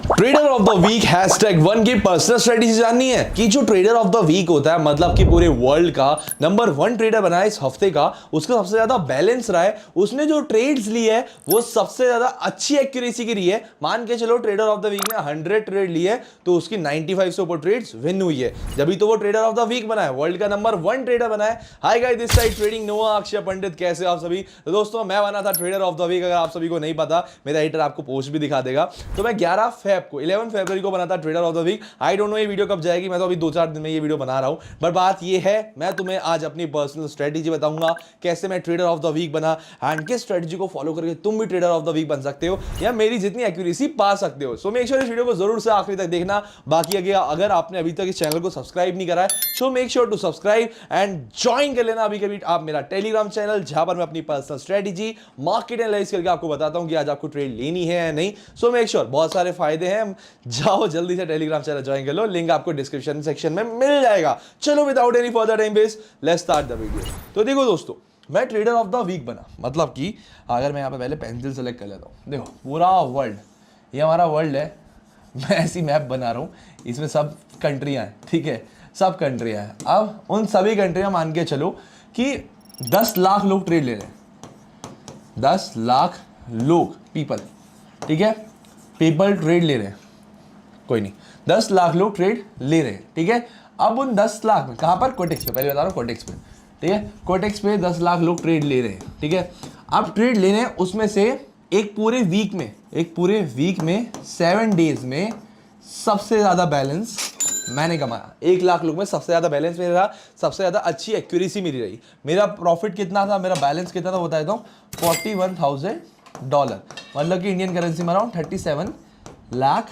Trader of the week #1 की personal strategy जाननी है कि जो ट्रेडर ऑफ द वीक होता है मतलब कि पूरे वर्ल्ड का नंबर 1 ट्रेडर बना है इस हफ्ते का, उसका सबसे ज्यादा बैलेंस रहा है, उसने जो ट्रेड्स ली है वो सबसे ज्यादा अच्छी एक्यूरेसी की रही है। मान के चलो ट्रेडर ऑफ द वीक ने 100 ट्रेड लिए है तो उसकी 95 से ऊपर ट्रेड्स विन हुई है, जब तो वो ट्रेडर ऑफ द वीक बना है, वर्ल्ड का नंबर 1 ट्रेडर बना है। Hi guys, this side trading नोआ अक्षय पंडित, कैसे आप सभी। तो दोस्तों मैं बना था ट्रेडर ऑफ द वीक, अगर आप सभी को नहीं पता मेरा एडिटर आपको पोस्ट भी दिखा देगा। तो मैं 11 फरवरी को बना था trader of the week. I don't know ये वीडियो कब जाएगी, मैं तो अभी 2-4 दिन में ये वीडियो बना रहा हूं, बट बात ये है मैं तुम्हें आज अपनी पर्सनल स्ट्रेटेजी बताऊंगा कैसे मैं ट्रेडर ऑफ द वीक बना एंड किस स्ट्रेटेजी को फॉलो करके तुम भी ट्रेडर ऑफ द वीक बन सकते हो या मेरी जितनी एक्यूरेसी पा सकते हो। सो मेक श्योर इस वीडियो को जरूर से आखिरी तक देखना। बाकी अगर आपने अभी तक इस चैनल को सब्सक्राइब नहीं करा है so make sure to subscribe and join कर लेना अभी कभी आप मेरा टेलीग्राम चैनल, जहां पर मैं अपनी पर्सनल स्ट्रेटेजी मार्केट एनालाइज करके आपको बताता हूं कि आज आपको ट्रेड लेनी है या नहीं। सो मेक श्योर, बहुत सारे फायदे हैं, जाओ जल्दी से टेलीग्राम चैनल ज्वाइन कर लो, लिंक आपको डिस्क्रिप्शन सेक्शन में मिल जाएगा। चलो without any further time waste let's start the video. तो देखो दोस्तों, मैं ट्रेडर ऑफ द वीक बना मतलब कि अगर मैं यहाँ पे पहले पेंसिल सेलेक्ट कर लेता हूँ, देखो पूरा वर्ल्ड, ये हमारा वर्ल्ड है, मैं ऐसी मैप बना रहा हूँ, इसमें सब कंट्रियाँ हैं, ठीक है, सब कंट्रियाँ हैं। अब उन सभी कंट्रियाँ मान के चलो कि 10 लाख लोग ट्रेड ले रहे हैं, 10 लाख लोग, पीपल, ठीक है, पीपल ट्रेड ले रहे हैं, कोई नहीं, 10 लाख लोग ट्रेड ले रहे हैं, ठीक है। अब उन 10 लाख में कहाँ पर, कोटेक्स पे, पहले बता रहा हूँ कोटेक्स पे, ठीक है, कोटेक्स पे 10 लाख लोग ट्रेड ले रहे हैं, ठीक है। अब ट्रेड ले रहे हैं, उसमें से एक पूरे वीक में 7 डेज में सबसे ज़्यादा बैलेंस मैंने कमाया। 1 लाख लोग में सबसे ज़्यादा बैलेंस मेरा रहा, सबसे ज़्यादा अच्छी एक्यूरेसी मेरी रही। मेरा प्रॉफिट कितना था, मेरा बैलेंस कितना था बता देता हूँ, $41,000, मतलब कि इंडियन करेंसी में अराउंड 37 लाख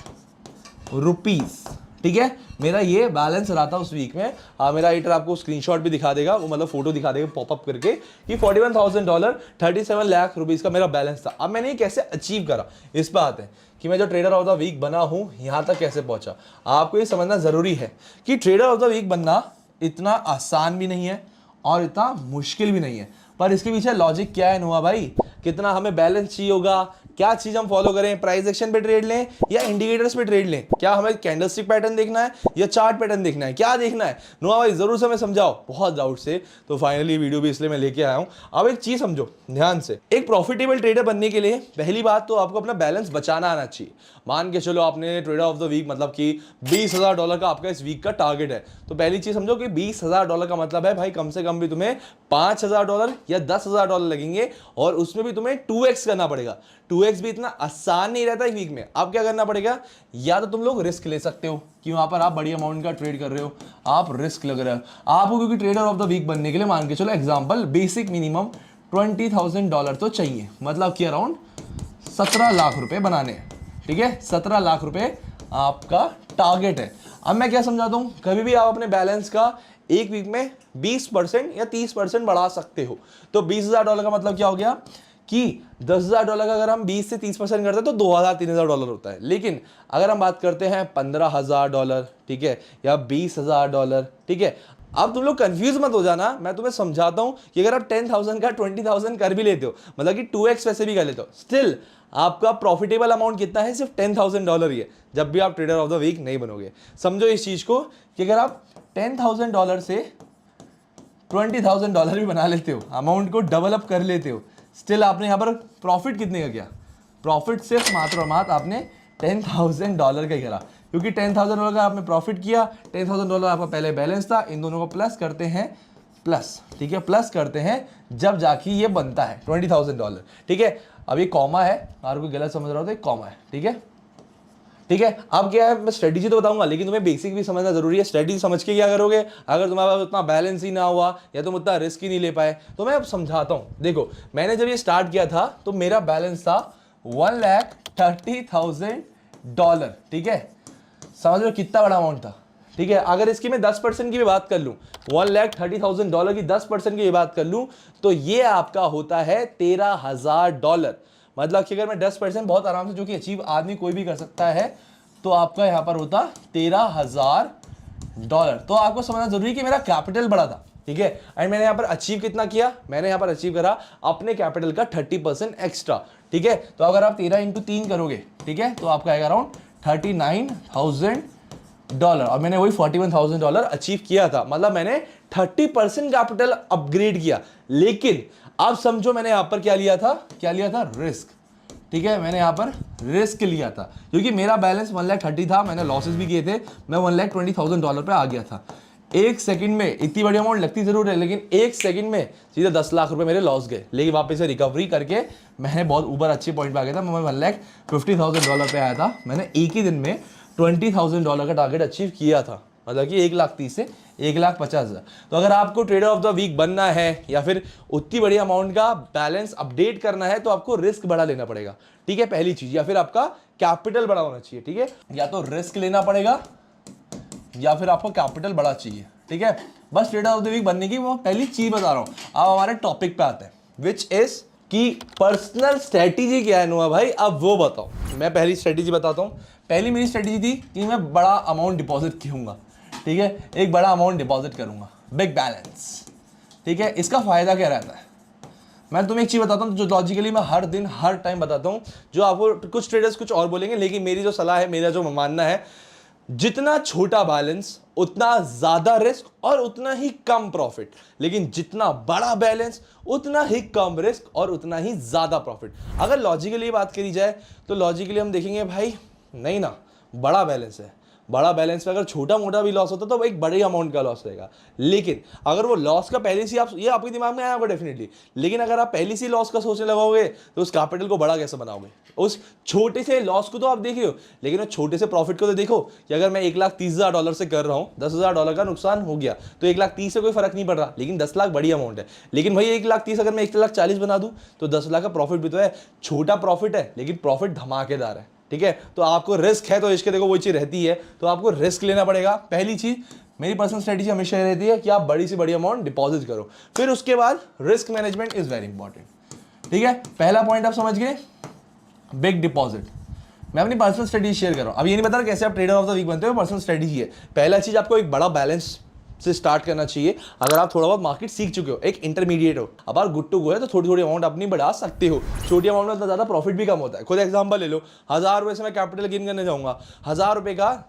रुपीस, ठीक है, मेरा ये बैलेंस रहा था उस वीक में। मेरा एडिटर आपको स्क्रीनशॉट भी दिखा देगा, वो मतलब फोटो दिखा देगा पॉपअप करके कि $41,000 37 लाख रुपीस का मेरा बैलेंस था। अब मैंने ये कैसे अचीव करा, इस पर आते हैं कि मैं जो ट्रेडर ऑफ द वीक बना हूं यहां तक कैसे पहुंचा। आपको ये समझना जरूरी है कि ट्रेडर ऑफ द वीक बनना इतना आसान भी नहीं है और इतना मुश्किल भी नहीं है, पर इसके पीछे लॉजिक क्या है नुआ भाई, कितना हमें बैलेंस चाहिए होगा, क्या चीज हम फॉलो करें, प्राइस एक्शन पे ट्रेड लें या इंडिकेटर्स पे ट्रेड लें, क्या हमें कैंडलस्टिक पैटर्न देखना है या चार्ट पैटर्न देखना है, क्या देखना है नुआ भाई, जरूर से हमें समझाओ, बहुत डाउट से। तो फाइनली वीडियो भी इसलिए मैं लेके आया हूं। अब एक चीज समझो ध्यान से, एक प्रॉफिटेबल ट्रेडर बनने के लिए पहली बात तो आपको अपना बैलेंस बचाना आना चाहिए। मान के चलो आपने ट्रेडर ऑफ द वीक मतलब कि $20,000 का आपका इस वीक का टारगेट है, तो पहली चीज समझो कि $20,000 का मतलब है भाई कम से कम भी तुम्हें $5,000 या $10,000 लगेंगे और उसमें भी तुम्हें 2x करना पड़ेगा। 2x भी इतना आसान नहीं रहता एक वीक में। अब क्या करना पड़ेगा, या तो तुम लोग रिस्क ले सकते हो कि वहां पर आप बड़ी अमाउंट का ट्रेड कर रहे हो, आप रिस्क लग रहा है आपको, क्योंकि ट्रेडर ऑफ द वीक बनने के लिए मान के चलो एग्जांपल बेसिक मिनिमम $20,000 तो चाहिए, मतलब कि अराउंड 17 लाख रुपए बनाने हैं, ठीक है, 17 लाख रुपए आपका टारगेट है। अब मैं क्या समझाता हूं, कभी भी आप अपने बैलेंस का एक वीक में 20% या 30% बढ़ा सकते हो। तो $20,000 का मतलब क्या हो गया कि $10,000 का अगर हम 20 से 30% करते हैं तो $2,000-3,000 होता है। लेकिन अगर हम बात करते हैं $15,000, ठीक है, या $20,000, ठीक है, अब तुम लोग कंफ्यूज मत हो जाना, मैं तुम्हें समझाता हूं कि अगर आप 10,000 का 20,000 कर भी लेते हो, मतलब कि 2x वैसे भी कर लेते हो, स्टिल आपका प्रॉफिटेबल अमाउंट कितना है, सिर्फ $10,000 ही है, जब भी आप ट्रेडर ऑफ द वीक नहीं बनोगे। समझो इस चीज को कि अगर आप $10,000 से $20,000 भी बना लेते हो, अमाउंट को डबल अप कर लेते हो, स्टिल आपने यहाँ पर प्रॉफिट कितने का किया, प्रॉफिट सिर्फ मात्र और मात्र आपने $10,000 का ही करा, क्योंकि $10,000 का आपने प्रॉफिट किया, $10,000 आपका पहले बैलेंस था, इन दोनों को प्लस करते हैं, प्लस, ठीक है, प्लस करते हैं जब जाके ये बनता है $20,000, ठीक है। अब ये कॉमा है, अगर कोई गलत समझ रहा हो तो एक कॉमा है, ठीक है, ठीक है। अब क्या है, मैं स्ट्रेटेजी तो बताऊंगा लेकिन तुम्हें बेसिक भी समझना जरूरी है। स्ट्रेटेजी समझ के क्या करोगे, अगर तुम्हारे पास उतना बैलेंस ही ना हुआ या तुम उतना रिस्क ही नहीं ले पाए, तो मैं अब समझाता हूं। देखो मैंने जब ये स्टार्ट किया था तो मेरा बैलेंस था $1,30,000, ठीक है, समझ लो कितना बड़ा अमाउंट था, ठीक है। अगर इसकी मैं 10% की भी बात कर लूं, $1,30,000 की 10% की बात कर लूं तो ये आपका होता है $13,000, मतलब कि अगर मैं 10% बहुत आराम से, जो कि अचीव आदमी कोई भी कर सकता है, तो आपका यहां पर होता $13,000। तो आपको समझना जरूरी है कि मेरा कैपिटल बड़ा था, ठीक है, एंड मैंने यहां पर अचीव कितना किया, मैंने यहां पर अचीव करा अपने कैपिटल का 30% एक्स्ट्रा, ठीक है। तो अगर आप 13 × 3 करोगे, ठीक है, तो आपका आएगा अराउंड $39,000 और मैंने वही $41,000 अचीव किया था। मतलब मैंने 30% कैपिटल अपग्रेड किया। लेकिन अब समझो मैंने यहां पर क्या लिया था रिस्क। ठीक है, मैंने यहां पर रिस्क लिया था क्योंकि मेरा बैलेंस 1,30,000 था, मैंने लॉसेस भी किए थे, मैं $1,20,000 पे आ गया था। एक सेकंड में इतनी बड़ी अमाउंट लगती जरूर है, लेकिन एक सेकंड में सीधे 10 लाख रुपए मेरे लॉस गए। लेकिन वापस से रिकवरी करके मैंने बहुत ऊपर अच्छे पॉइंट पे आ गया था। मैं $1,50,000 पे आया था। मैंने एक ही दिन में $20,000 का टारगेट अचीव किया था, मतलब कि 1,30,000 से 1,50,000। तो अगर आपको ट्रेडर ऑफ द वीक बनना है या फिर उतनी बड़ी अमाउंट का बैलेंस अपडेट करना है तो आपको रिस्क बड़ा लेना पड़ेगा। ठीक है, पहली चीज, या फिर आपका कैपिटल बड़ा होना चाहिए। ठीक है, या तो रिस्क लेना पड़ेगा या फिर आपको कैपिटल बड़ा चाहिए। ठीक है, बस ट्रेडर ऑफ द वीक बनने की वो पहली चीज बता रहा हूं। अब हमारे टॉपिक पे आते हैं, विच इज कि पर्सनल स्ट्रेटेजी क्या है नुआ भाई, अब वो बताओ। मैं पहली स्ट्रेटेजी बताता हूं। पहली मेरी स्ट्रेटेजी थी कि मैं बड़ा अमाउंट डिपॉजिट करूंगा। ठीक है, एक बड़ा अमाउंट डिपॉजिट करूंगा, बिग बैलेंस। ठीक है, इसका फायदा क्या रहता है, मैं तुम्हें एक चीज बताता हूं जो लॉजिकली मैं हर दिन हर टाइम बताता हूं, जो आपको कुछ ट्रेडर्स कुछ और बोलेंगे, लेकिन मेरी जो सलाह है, मेरा जो मानना है, जितना छोटा बैलेंस उतना ज्यादा रिस्क और उतना ही कम प्रॉफिट, लेकिन जितना बड़ा बैलेंस उतना ही कम रिस्क और उतना ही ज्यादा प्रॉफिट। अगर लॉजिकली बात करी जाए तो लॉजिकली हम देखेंगे भाई, नहीं ना, बड़ा बैलेंस है, बड़ा बैलेंस में अगर छोटा मोटा भी लॉस होता तो वो एक बड़े अमाउंट का लॉस रहेगा। लेकिन अगर वो लॉस का पहले से आप, ये आपके दिमाग में आया होगा डेफिनेटली, लेकिन अगर आप पहले से लॉस का सोचने लगाओगे तो उस कैपिटल को बड़ा कैसे बनाओगे। उस छोटे से लॉस को तो आप देख रहे हो, लेकिन उस छोटे से प्रॉफिट को तो देखो कि अगर मैं $1,30,000 से कर रहा हूं, $10,000 का नुकसान हो गया तो 1,30,000 से कोई फर्क नहीं पड़ रहा, लेकिन 10 लाख बड़ी अमाउंट है। लेकिन भाई 1,30,000 अगर मैं 1,40,000 बना दूं तो 10 लाख का प्रॉफिट भी तो है। छोटा प्रॉफिट है लेकिन प्रॉफिट धमाकेदार है। ठीक है, तो आपको रिस्क है तो इसके देखो वही चीज रहती है, तो आपको रिस्क लेना पड़ेगा। पहली चीज मेरी पर्सनल स्ट्रेटेजी हमेशा रहती है कि आप बड़ी से बड़ी अमाउंट डिपॉजिट करो, फिर उसके बाद risk management is very important. ठीक है, पहला पॉइंट आप समझ गए, बिग डिपॉजिट। मैं अपनी पर्सनल स्ट्रेटेजी शेयर कर रहा हूं। अब ये नहीं बता रहा कैसे आप ट्रेडर ऑफ द वीक बनते हो, पर्सनल स्ट्रेटेजी है। पहला चीज, आपको एक बड़ा बैलेंस से स्टार्ट करना चाहिए। अगर आप थोड़ा बहुत मार्केट सीख चुके हो, एक इंटरमीडिएट हो, अब आप गुड टू गो है तो थोड़ी थोड़ी अमाउंट अपनी बढ़ा सकते हो। छोटी अमाउंट में इतना ज्यादा प्रॉफिट भी कम होता है। खुद एग्जांपल ले लो, ₹1,000 से मैं कैपिटल गेन करने जाऊंगा, ₹1,000 का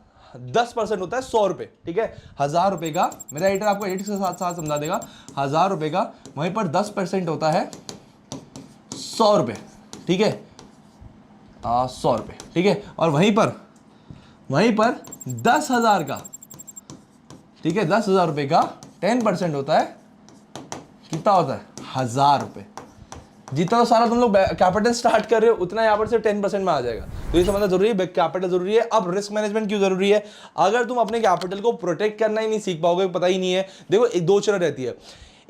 10% होता है ₹100। ठीक है, ₹1,000 का, मेरा एडिटर आपको एडिट के साथ साथ समझा देगा, ₹1,000 का वहीं पर 10% होता है ₹100। ठीक है, ₹100। ठीक है, और वहीं पर 10,000 का, ठीक है, ₹10,000 का 10% होता है, कितना होता है, ₹1,000। जितना तो सारा तुम लोग कैपिटल स्टार्ट कर रहे हो उतना यहाँ पर से 10% में आ जाएगा। तो ये समझना जरूरी है, कैपिटल जरूरी है। अब रिस्क मैनेजमेंट क्यों जरूरी है, अगर तुम अपने कैपिटल को प्रोटेक्ट करना ही नहीं सीख पाओगे, पता ही नहीं है। देखो, एक दो चीजें रहती है,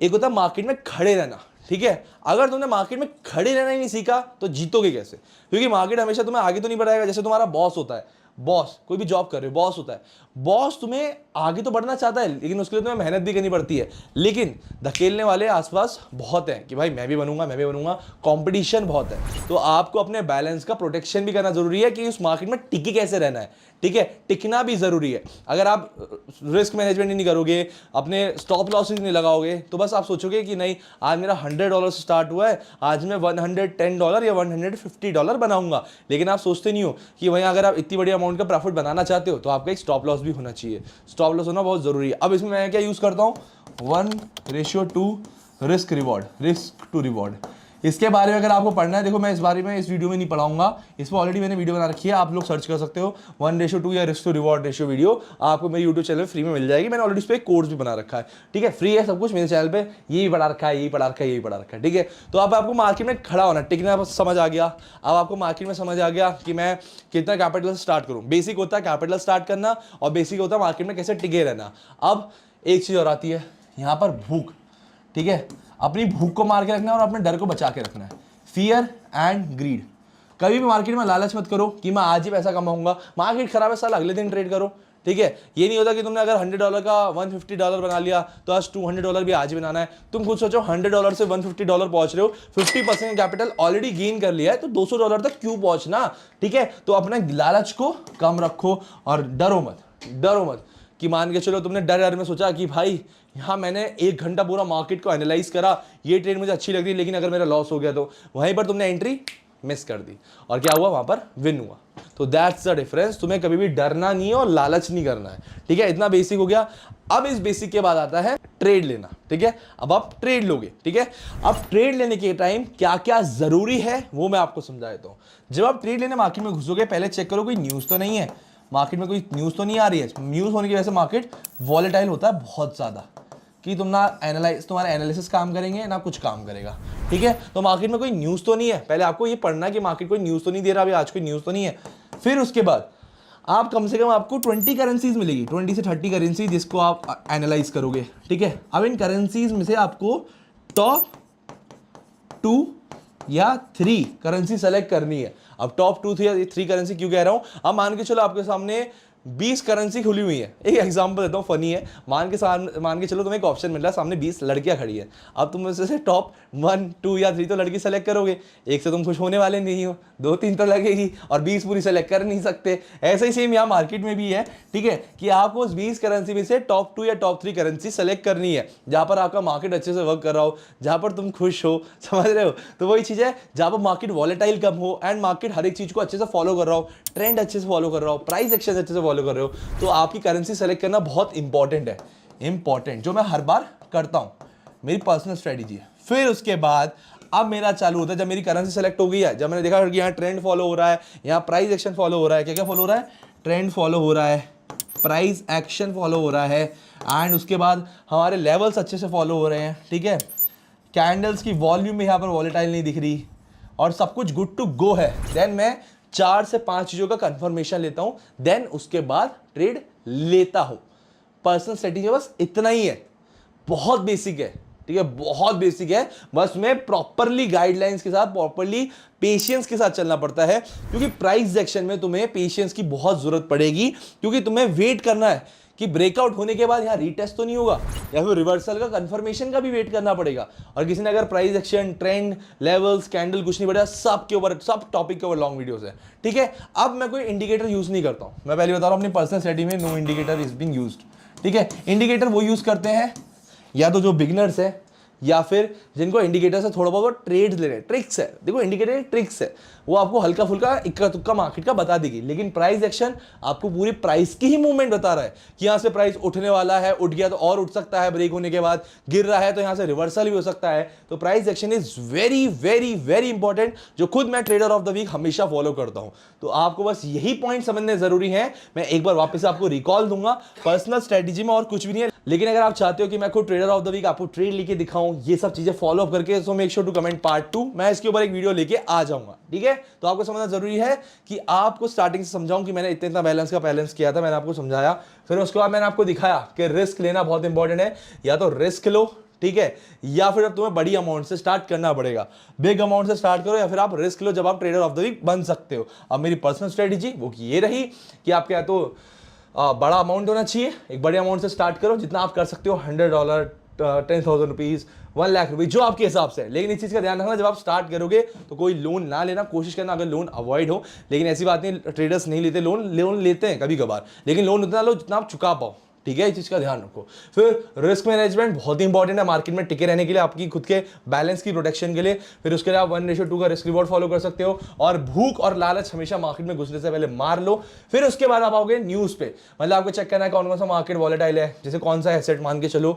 एक होता है मार्केट में खड़े रहना। ठीक है, अगर तुमने मार्केट में खड़े रहना ही नहीं सीखा तो जीतोगे कैसे, क्योंकि मार्केट हमेशा तुम्हें आगे तो नहीं बढ़ाएगा। जैसे तुम्हारा बॉस होता है, बॉस कोई भी जॉब कर रहे हो, बॉस होता है, बॉस तुम्हें आगे तो बढ़ना चाहता है, लेकिन उसके लिए तुम्हें मेहनत भी करनी पड़ती है। लेकिन धकेलने वाले आसपास बहुत हैं कि भाई मैं भी बनूंगा, कंपटीशन बहुत है। तो आपको अपने बैलेंस का प्रोटेक्शन भी करना जरूरी है कि उस मार्केट में टिके कैसे रहना है। ठीक है, टिकना भी जरूरी है। अगर आप रिस्क मैनेजमेंट नहीं करोगे, अपने स्टॉप लॉसेस नहीं लगाओगे, तो बस आप सोचोगे कि नहीं, आज मेरा $100 से स्टार्ट हुआ है, आज मैं $110 या $150 बनाऊंगा। लेकिन आप सोचते नहीं हो कि वहीं अगर आप इतनी बड़ी अमाउंट का प्रॉफिट बनाना चाहते हो तो आपका एक स्टॉप लॉस भी होना चाहिए। स्टॉप लॉस होना बहुत जरूरी है। अब इसमें मैं क्या यूज करता हूँ, 1:2 रिस्क टू रिवॉर्ड। इसके बारे में अगर आपको पढ़ना है, देखो मैं इस बारे में इस वीडियो में नहीं पढ़ाऊंगा, इस पर ऑलरेडी मैंने वीडियो बना रखी है, आप लोग सर्च कर सकते हो 1:2 या risk to reward ratio video आपको मेरे यूट्यूब चैनल में फ्री में मिल जाएगी। मैंने ऑलरेडी इस पर एक कोर्स भी बना रखा है। ठीक है, फ्री है सब कुछ मेरे चैनल पे, यही पढ़ा रखा है, यही पढ़ा रखा है। ठीक है, तो अब आपको मार्केट में खड़ा होना, टिकना समझ आ गया। अब आपको मार्केट में समझ आ गया कि मैं कितना कैपिटल से स्टार्ट करूँ। बेसिक होता है कैपिटल स्टार्ट करना और बेसिक होता है मार्केट में कैसे टिके रहना। अब एक चीज और आती है यहाँ पर, भूख। ठीक है, अपनी भूख को मार के रखना है और अपने डर को बचा के रखना है। Fear and greed. कभी भी मार्केट में लालच मत करो कि मैं आज ही पैसा कमाऊंगा, मार्केट खराब है साल अगले दिन ट्रेड करो। ठीक है, ये नहीं होता कि तुमने अगर $100 का $150 बना लिया तो आज $200 भी आज ही बनाना है। तुम खुद सोचो, $100 से $150 पहुंच रहे हो, 50% कैपिटल ऑलरेडी गेन कर लिया है, तो $200 तक क्यों पहुंचना। ठीक है, तो अपने लालच को कम रखो और डरो मत कि मान के चलो तुमने डर में सोचा कि भाई यहाँ मैंने 1 घंटा पूरा मार्केट को एनालाइज करा, ये ट्रेड मुझे अच्छी लग रही है, लेकिन अगर मेरा लॉस हो गया तो वहीं पर तुमने एंट्री मिस कर दी और क्या हुआ, वहां पर विन हुआ। तो दैट्स द डिफरेंस। तुम्हें कभी भी डरना नहीं है और लालच नहीं करना है, ठीक है। इतना बेसिक हो गया। अब इस बेसिक के बाद आता है ट्रेड लेना, ठीक है। अब आप ट्रेड लोगे, ठीक है। अब ट्रेड लेने के टाइम क्या क्या जरूरी है वो मैं आपको समझा देता हूं। जब आप ट्रेड लेने मार्केट में घुसोगे, पहले चेक करो कोई न्यूज तो नहीं है, मार्केट में कोई न्यूज तो नहीं आ रही है। न्यूज होने की वजह से मार्केट वॉलेटाइल होता है बहुत ज्यादा, कि तुम्हारा एनालिसिस काम करेंगे ना कुछ काम करेगा, ठीक है। तो मार्केट में कोई न्यूज तो नहीं है, पहले आपको ये पढ़ना है कि मार्केट कोई न्यूज तो नहीं दे रहा, अभी आज कोई न्यूज तो नहीं है। फिर उसके बाद आप कम से कम आपको 20 करेंसीज मिलेगी, 20 से 30 करेंसी, जिसको आप एनालाइज करोगे, ठीक है। अब इन करेंसीज में से आपको टॉप 2 या 3 करेंसी सेलेक्ट करनी है। अब टॉप 2 या 3 करेंसी क्यों कह रहा हूं, अब मान के चलो आपके सामने 20 करेंसी खुली हुई है। एक एग्जांपल देता हूँ, फनी है। मान के चलो तुम्हें एक ऑप्शन मिल रहा है, सामने 20 लड़कियां खड़ी है। अब तुम उसमें से टॉप 1, 2 या 3 तो लड़की सेलेक्ट करोगे। एक से तुम खुश होने वाले नहीं हो, 2-3 तो लगेगी और 20 पूरी सेलेक्ट कर नहीं सकते। ऐसे ही सेम यहाँ मार्केट में भी है, ठीक है, कि आपको उस 20 करेंसी में से टॉप 2 या टॉप 3 करेंसी सेलेक्ट करनी है, जहां पर आपका मार्केट अच्छे से वर्क कर रहा हो, जहां पर तुम खुश हो, समझ रहे हो। तो वही चीज है, जहां पर मार्केट वॉलेटाइल कम हो एंड मार्केट हर एक चीज को अच्छे से फॉलो कर रहा हो, ट्रेंड अच्छे से फॉलो कर रहा हो, प्राइस एक्शन अच्छे से फॉलो कर रहे हो, तो आपकी करेंसी सेलेक्ट करना बहुत इंपॉर्टेंट है। इंपॉर्टेंट, जो मैं हर बार करता हूं, मेरी पर्सनल स्ट्रेटेजी है। फिर उसके बाद अब मेरा चालू होता है, जब मेरी करेंसी सेलेक्ट हो गई है, जब मैंने देखा कि यहाँ ट्रेंड फॉलो हो रहा है, यहाँ प्राइस एक्शन फॉलो हो रहा है, क्या क्या फॉलो हो रहा है, ट्रेंड फॉलो हो रहा है, प्राइस एक्शन फॉलो हो रहा है, एंड उसके बाद हमारे लेवल्स अच्छे से फॉलो हो रहे हैं, ठीक है। कैंडल्स की वॉल्यूम में यहाँ पर वॉलेटाइल नहीं दिख रही और सब कुछ गुड टू गो है। देन मैं 4 से 5 चीजों का कंफर्मेशन लेता हूं, देन उसके बाद ट्रेड लेता हूं। पर्सनल स्ट्रेटेजी बस इतना ही है, बहुत बेसिक है, ठीक है, बहुत बेसिक है। बस मैं प्रॉपरली गाइडलाइंस के साथ, प्रॉपरली पेशेंस के साथ चलना पड़ता है, क्योंकि प्राइस एक्शन में तुम्हें पेशेंस की बहुत जरूरत पड़ेगी, क्योंकि तुम्हें वेट करना है कि ब्रेकआउट होने के बाद यहाँ रीटेस्ट तो नहीं होगा, या फिर रिवर्सल का कंफर्मेशन का भी वेट करना पड़ेगा। और किसी ने अगर price action, trend, levels, candle कुछ नहीं बढ़ा, सब के ऊपर, सब टॉपिक के ऊपर लॉन्ग वीडियोस है, ठीक है। अब मैं कोई इंडिकेटर यूज नहीं करता हूं, मैं पहले बता रहा हूं, अपनी पर्सनल स्ट्रेटजी में no indicator is being used, ठीक है। इंडिकेटर वो यूज करते हैं या तो जो बिगिनर्स है, या फिर जिनको इंडिकेटर से थोड़ा बहुत ट्रेड्स ले रहे हैं, ट्रिक्स है। देखो इंडिकेटर ट्रिक्स है, वो आपको हल्का फुल्का इक्का तुक्का मार्केट का बता देगी, लेकिन प्राइस एक्शन आपको पूरी प्राइस की ही मूवमेंट बता रहा है कि यहां से प्राइस उठने वाला है, उठ गया तो और उठ सकता है, ब्रेक होने के बाद गिर रहा है तो यहां से रिवर्सल भी हो सकता है। तो price action is very very very important, जो खुद मैं ट्रेडर ऑफ द वीक हमेशा फॉलो करता हूं। तो आपको बस यही पॉइंट समझने जरूरी है। मैं एक बार वापस आपको रिकॉल दूंगा, पर्सनल स्ट्रेटेजी में और कुछ भी नहीं है, लेकिन अगर आप चाहते हो कि मैं खुद ट्रेडर ऑफ द वीक आपको ट्रेड लेके दिखाऊं, ये सब चीजें फॉलो अप करके, so make sure to comment part 2, मैं इसके ऊपर एक वीडियो लेके आ जाऊंगा, ठीक है। तो आपको समझना जरूरी है कि आपको स्टार्टिंग से समझाऊं कि मैंने इतना बैलेंस किया था, मैंने आपको समझाया, फिर उसके बाद मैंने आपको दिखाया कि रिस्क लेना बहुत इंपॉर्टेंट है, या तो रिस्क लो, ठीक है, या फिर अब तुम्हें बड़ी अमाउंट से स्टार्ट करना पड़ेगा, बिग अमाउंट से स्टार्ट करो, या फिर आप रिस्क लो जब आप ट्रेडर ऑफ द वीक बन सकते हो। अब मेरी पर्सनल स्ट्रेटेजी वो ये रही कि आपके या तो बड़ा अमाउंट होना चाहिए, एक बड़े अमाउंट से स्टार्ट करो, जितना आप कर सकते हो, $100, 10,000 रुपीज, 1 लाख रुपीज, जो आपके हिसाब से। लेकिन इस चीज का ध्यान रखना, जब आप स्टार्ट करोगे तो कोई लोन ना लेना, कोशिश करना अगर लोन अवॉइड हो। लेकिन ऐसी बात नहीं, ट्रेडर्स नहीं लेते लोन लेते हैं कभी कभार, लेकिन लोन उतना लो जितना आप चुका पाओ, ठीक है। इस चीज का ध्यान रखो। फिर रिस्क मैनेजमेंट बहुत ही इंपॉर्टेंट है मार्केट में टिके रहने के लिए, आपकी खुद के बैलेंस की प्रोटेक्शन के लिए। फिर उसके लिए आप 1:2 का रिस्क रिवॉर्ड फॉलो कर सकते हो, और भूख और लालच हमेशा मार्केट में घुसने से पहले मार लो। फिर उसके बाद आप आओगे न्यूज पे, मतलब आपको चेक करना है कौन कौन सा मार्केट वॉलेटाइल है, जैसे कौन सा एसेट, मान के चलो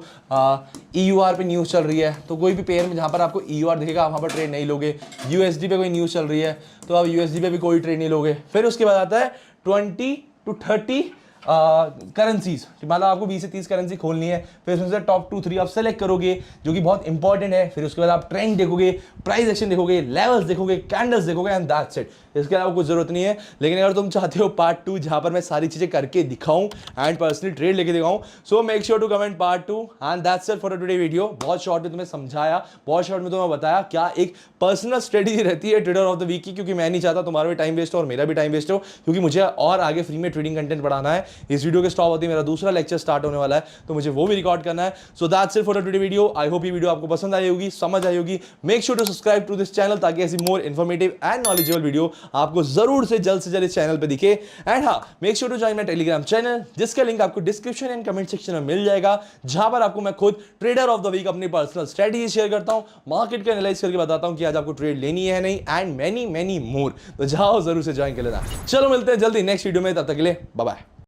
EUR पे न्यूज चल रही है, तो कोई भी पेयर में जहां पर आपको EUR दिखेगा आप वहां पर ट्रेड नहीं लोगे। USD पे कोई न्यूज चल रही है तो आप USD पे भी कोई ट्रेड नहीं लोगे। फिर उसके बाद आता है 20 to 30 करेंसीज, मतलब आपको 20 से 30 करेंसी खोलनी है। फिर उसमें से टॉप 2-3 आप सेलेक्ट करोगे, जो कि बहुत इंपॉर्टेंट है। फिर उसके बाद आप ट्रेंड देखोगे, प्राइस एक्शन देखोगे, लेवल्स देखोगे, कैंडल्स देखोगे, एंड दैट्स इट। इसके अलावा कुछ जरूरत नहीं है। लेकिन अगर तुम चाहते हो पार्ट 2 जहां पर मैं सारी चीजें करके दिखाऊं एंड पर्सनली ट्रेड लेके दिखाऊं, so make sure to comment part 2, and that's it for today video. बहुत शॉर्ट में तुम्हें समझाया, बहुत शॉर्ट में तुम्हें बताया क्या एक पर्सनल स्ट्रेटेजी रहती है ट्रेडर ऑफ द वीक की, क्योंकि मैं नहीं चाहता तुम्हारा भी टाइम वेस्ट हो और मेरा भी टाइम वेस्ट हो, क्योंकि मुझे और आगे फ्री में ट्रेडिंग कंटेंट बढ़ाना है। इस वीडियो के स्टॉप होते ही मेरा दूसरा लेक्चर स्टार्ट होने वाला है, तो मुझे वो भी रिकॉर्ड करना है. So that's it for today video. I hope ये वीडियो आपको पसंद आई होगी, समझ आई होगी. Make sure to subscribe to this channel ताकि ऐसी more informative and knowledgeable video आपको जरूर से जल्द इस चैनल पे दिखे. एंड हाँ, make sure to join my Telegram channel, जिसका लिंक आपको डिस्क्रिप्शन एंड कमेंट सेक्शन में मिल जाएगा, जहां पर आपको मैं खुद ट्रेडर ऑफ द वीक अपनी पर्सनल स्ट्रेटजी शेयर करता हूं, मार्केट का एनालाइज करके बताता हूं कि आज आपको ट्रेड लेनी है नहीं, एंड मैनी मैनी मोर. तो जाओ जरूर से ज्वाइन कर लेना. चलो मिलते हैं जल्दी नेक्स्ट वीडियो में, तब तक के लिए बाय बाय.